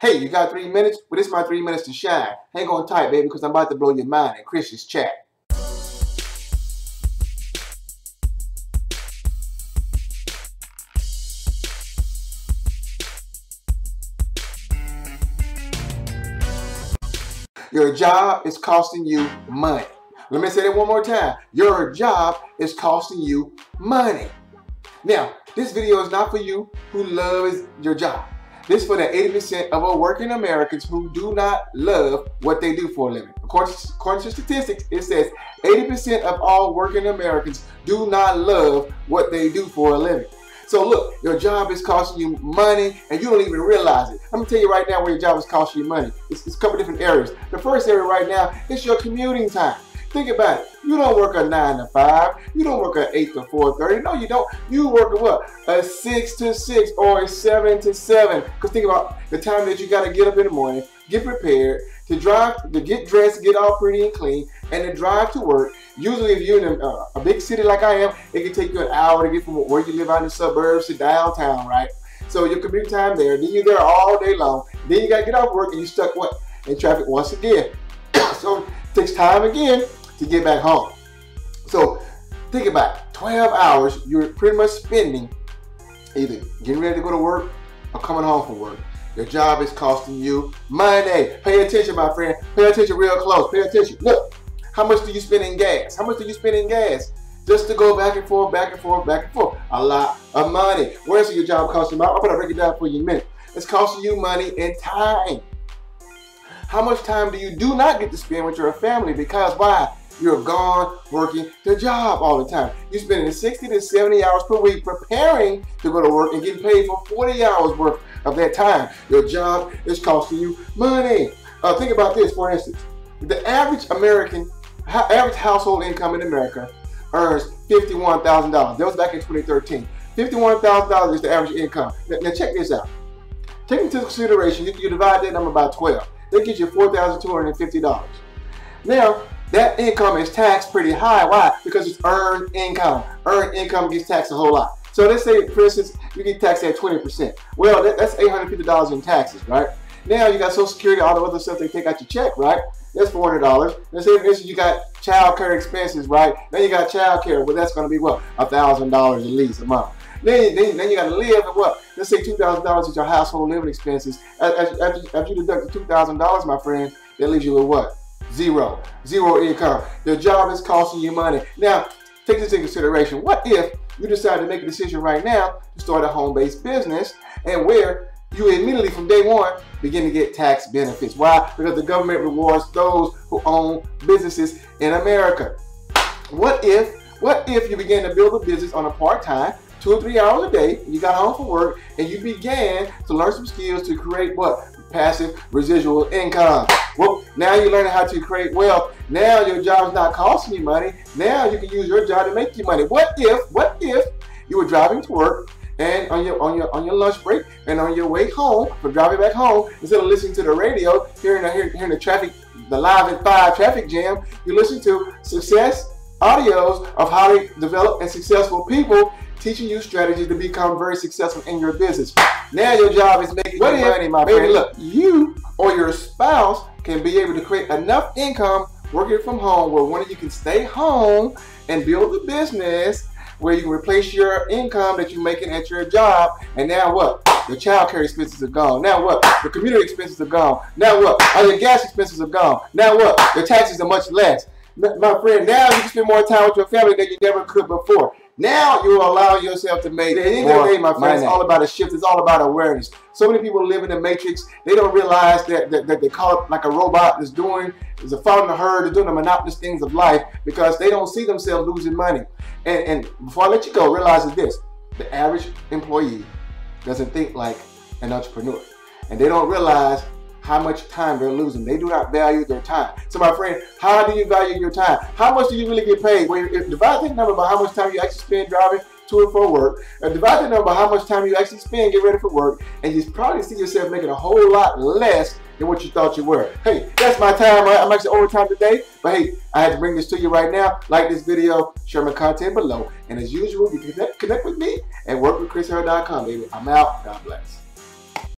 Hey, you got 3 minutes? Well, this is my 3 minutes to shine. Hang on tight, baby, because I'm about to blow your mind in Chris's chat. Your job is costing you money. Let me say that one more time. Your job is costing you money. Now, this video is not for you who loves your job. This is for the 80% of our working Americans who do not love what they do for a living. According to statistics, it says 80% of all working Americans do not love what they do for a living. So look, your job is costing you money and you don't even realize it. I'm gonna tell you right now where your job is costing you money. It's a couple different areas. The first area right now is your commuting time. Think about it. You don't work a 9 to 5. You don't work a 8 to 4:30. No, you don't. You work a what? A 6 to 6 or a 7 to 7. Because think about the time that you got to get up in the morning, get prepared, to drive, to get dressed, get all pretty and clean, and to drive to work. Usually if you're in a big city like I am, it can take you an hour to get from where you live out in the suburbs to downtown, right? So your commute time there, then you're there all day long. Then you got to get off work and you're stuck what? In traffic once again. So it takes time again to get back home. So think about it. 12 hours you're pretty much spending either getting ready to go to work or coming home from work. Your job is costing you money. Pay attention, my friend. Pay attention real close. Pay attention. Look, how much do you spend in gas? How much do you spend in gas? Just to go back and forth, back and forth, back and forth. A lot of money. Where's your job costing you? I'm going to break it down for you in a minute. It's costing you money and time. How much time do you not get to spend with your family? Because why? You're gone working the job all the time. You're spending 60 to 70 hours per week preparing to go to work and getting paid for 40 hours worth of that time. Your job is costing you money. Think about this, for instance. The average average household income in America earns $51,000. That was back in 2013. $51,000 is the average income. Now check this out. Take into consideration, you divide that number by 12. That gives you $4,250. Now, that income is taxed pretty high. Why? Because it's earned income. Earned income gets taxed a whole lot. So let's say, for instance, you get taxed at 20%. Well, that's $850 in taxes, right? Now you got Social Security, all the other stuff they take out your check, right? That's $400. Let's say, for instance, you got child care expenses, right? Then you got child care. Well, that's going to be what? $1,000 at least a month. Then you got to live at what? Let's say $2,000 is your household living expenses. After you deduct the $2,000, my friend, that leaves you with what? Zero income. Your job is costing you money. Now, take this into consideration. What if you decide to make a decision right now to start a home-based business and where you immediately from day one begin to get tax benefits? Why? Because the government rewards those who own businesses in America. What if you began to build a business on a part-time, 2 or 3 hours a day, you got home from work, and you began to learn some skills to create what? Passive residual income. Well, now you're learning how to create wealth. Now your job is not costing you money. Now you can use your job to make you money. What if you were driving to work and on your lunch break and on your way home, for driving back home, instead of listening to the radio, hearing the traffic, the Live at 5 traffic jam, you listen to success audios of highly developed and successful people teaching you strategies to become very successful in your business. Now your job is making money, my friend. Look, you or your spouse can be able to create enough income working from home where one of you can stay home and build a business where you can replace your income that you're making at your job. And now what? Your child care expenses are gone. Now what? Your community expenses are gone. Now what? All your gas expenses are gone. Now what? Your taxes are much less. My friend, now you can spend more time with your family than you never could before. Now you allow yourself to make more money, my friend. It's all about a shift. It's all about awareness. So many people live in the matrix. They don't realize that they call it like a robot is following the herd, is doing the monotonous things of life because they don't see themselves losing money. And before I let you go, realize this: the average employee doesn't think like an entrepreneur, and they don't realize how much time they're losing. They do not value their time. So my friend, how do you value your time? How much do you really get paid? Well, divide that number by how much time you actually spend driving to and from work. Divide that number by how much time you actually spend getting ready for work, and you probably see yourself making a whole lot less than what you thought you were. Hey, that's my time, right? I'm actually overtime today, but hey, I had to bring this to you right now. Like this video, share my content below, and as usual, you can connect with me at workwithchrisherald.com, baby. I'm out. God bless.